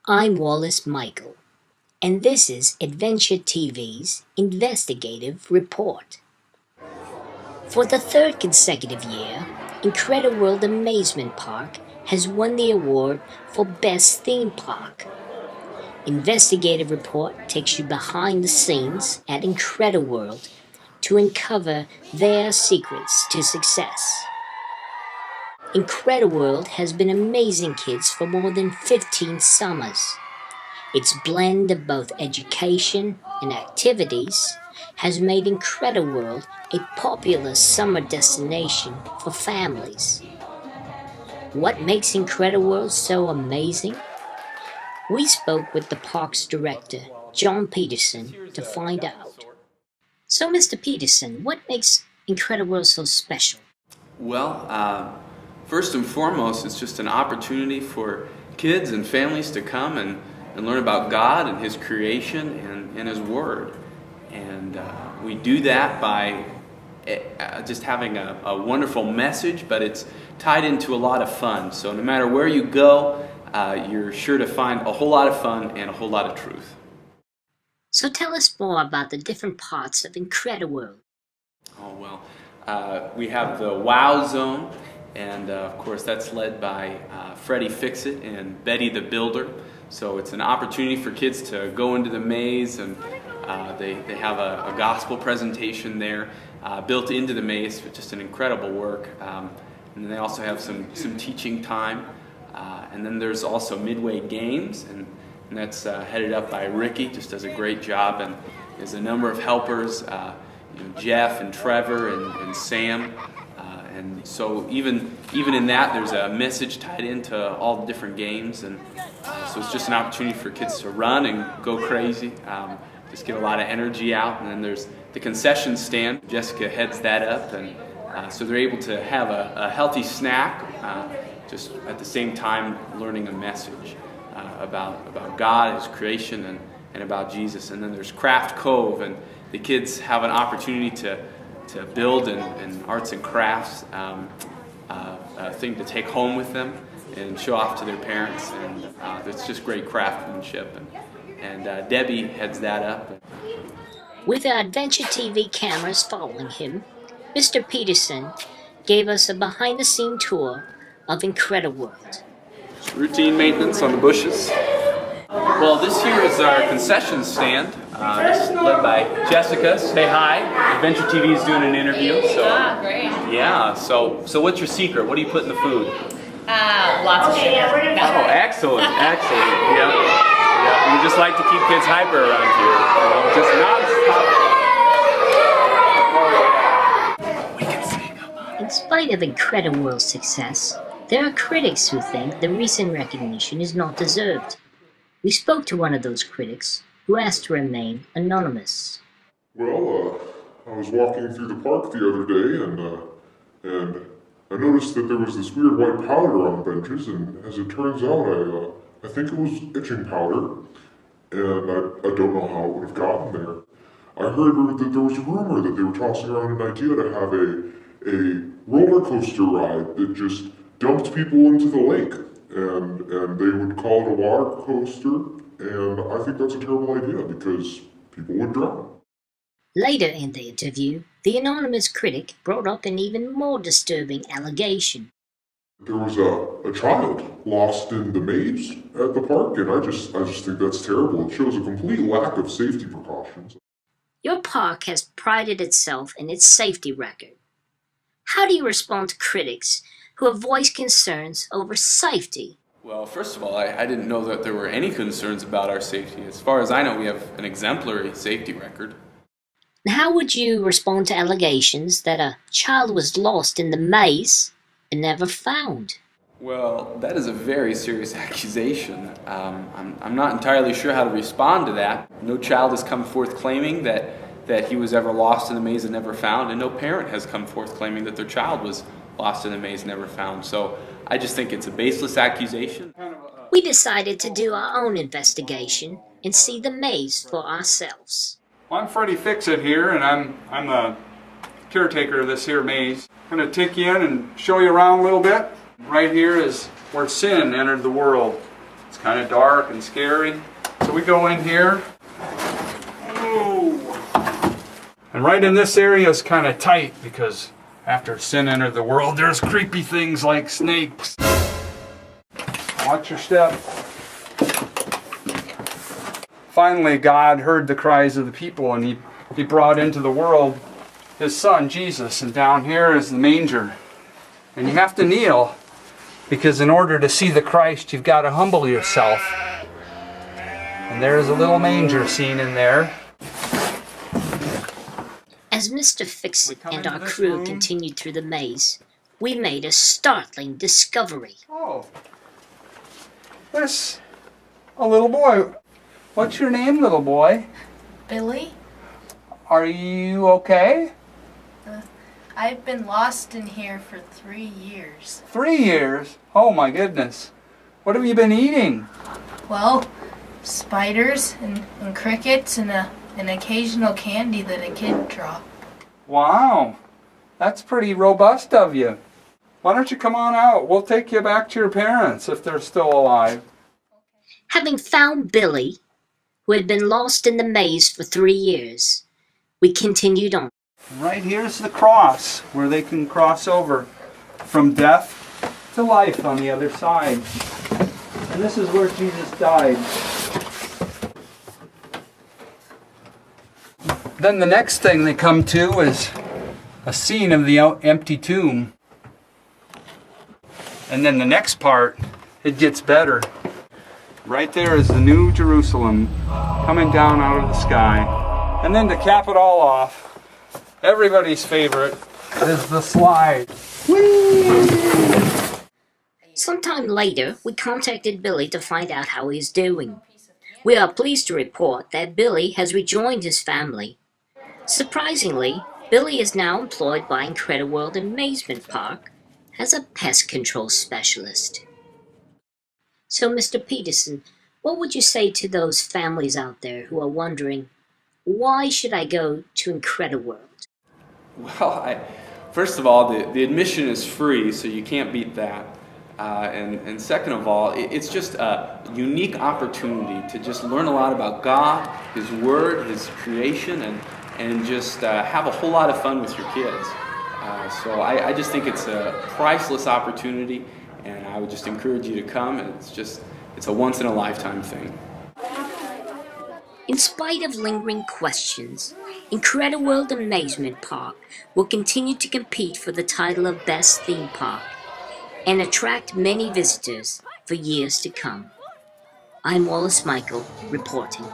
I'm Wallace Michael, and this is Adventure TV's Investigative Report. For the third consecutive year, Incrediworld Amazement Park has won the award for Best Theme Park. Investigative Report takes you behind the scenes at Incrediworld to uncover their secrets to success. Incrediworld has been amazing kids for more than 15 summers. Its blend of both education and activities has made Incrediworld a popular summer destination for families. What makes Incrediworld so amazing? We spoke with the park's director, John Peterson, to find out. So, Mr. Peterson, what makes Incrediworld so special? Well, first and foremost, it's just an opportunity for kids and families to come and learn about God and His creation and His Word. And we do that by just having a wonderful message, but it's tied into a lot of fun. So no matter where you go, you're sure to find a whole lot of fun and a whole lot of truth. So tell us more about the different parts of Incrediworld. Oh, well, we have the Wow Zone, and of course that's led by Freddie Fixit and Betty the Builder. So it's an opportunity for kids to go into the maze, and they have a gospel presentation there built into the maze, just an incredible work. And then they also have some teaching time. And then there's also Midway Games, and that's headed up by Ricky, just does a great job. And there's a number of helpers, Jeff and Trevor and Sam. And so even in that, there's a message tied into all the different games, and so it's just an opportunity for kids to run and go crazy, just get a lot of energy out. And then there's the concession stand. Jessica heads that up, and so they're able to have a healthy snack, just at the same time learning a message about God, His creation, and about Jesus. And then there's Craft Cove, and the kids have an opportunity to build an arts and crafts thing to take home with them and show off to their parents, and it's just great craftsmanship. And Debbie heads that up. With our Adventure TV cameras following him, Mr. Peterson gave us a behind-the-scene tour of Incrediworld. Routine maintenance on the bushes. Well, this here is our concession stand. It's led by Jessica. Say hi. Adventure TV is doing an interview. So, great. Yeah. So what's your secret? What do you put in the food? Lots of sugar. Oh, excellent. Yeah. We just like to keep kids hyper around here. Just non-stop. We can sing. In spite of Incrediworld's success, there are critics who think the recent recognition is not deserved. We spoke to one of those critics, who asked to remain anonymous. Well, I was walking through the park the other day, and I noticed that there was this weird white powder on the benches, and as it turns out, I think it was itching powder, and I don't know how it would have gotten there. I heard that there was a rumor that they were tossing around an idea to have a roller coaster ride that just dumped people into the lake, and they would call it a water coaster, and I think that's a terrible idea because people would drown. Later in the interview, the anonymous critic brought up an even more disturbing allegation. There was a child lost in the maze at the park, and I just think that's terrible. It shows a complete lack of safety precautions. Your park has prided itself in its safety record. How do you respond to critics who have voiced concerns over safety? Well, first of all, I didn't know that there were any concerns about our safety. As far as I know, we have an exemplary safety record. How would you respond to allegations that a child was lost in the maze and never found? Well, that is a very serious accusation. I'm not entirely sure how to respond to that. No child has come forth claiming that he was ever lost in the maze and never found, and no parent has come forth claiming that their child was lost in the maze and never found. So I just think it's a baseless accusation. We decided to do our own investigation and see the maze for ourselves. Well, I'm Freddie Fixit here, and I'm the caretaker of this here maze. I'm going to take you in and show you around a little bit. Right here is where sin entered the world. It's kind of dark and scary. So we go in here. And right in this area is kind of tight because after sin entered the world, there's creepy things like snakes. Watch your step. Finally, God heard the cries of the people, and he brought into the world his son, Jesus. And down here is the manger. And you have to kneel, because in order to see the Christ, you've got to humble yourself. And there's a little manger scene in there. As Mr. Fix-It and our crew continued through the maze, we made a startling discovery. Oh, there's a little boy. What's your name, little boy? Billy? Are you okay? I've been lost in here for 3 years. 3 years? Oh my goodness. What have you been eating? Well, spiders and crickets and an occasional candy that a kid dropped. Wow, that's pretty robust of you. Why don't you come on out? We'll take you back to your parents if they're still alive. Having found Billy, who had been lost in the maze for 3 years, we continued on. Right here's the cross where they can cross over from death to life on the other side. And this is where Jesus died. Then the next thing they come to is a scene of the empty tomb. And then the next part, it gets better. Right there is the New Jerusalem coming down out of the sky. And then to cap it all off, everybody's favorite is the slide. Whee! Sometime later, we contacted Billy to find out how he's doing. We are pleased to report that Billy has rejoined his family. Surprisingly, Billy is now employed by Incrediworld Amazement Park as a pest control specialist. So, Mr. Peterson, what would you say to those families out there who are wondering, why should I go to Incrediworld? Well, first of all, the admission is free, so you can't beat that. And second of all, it's just a unique opportunity to just learn a lot about God, His Word, His creation, and just have a whole lot of fun with your kids. So I just think it's a priceless opportunity, and I would just encourage you to come. And it's a once-in-a-lifetime thing. In spite of lingering questions, Incrediworld Amazement Park will continue to compete for the title of Best Theme Park and attract many visitors for years to come. I'm Wallace Michael, reporting.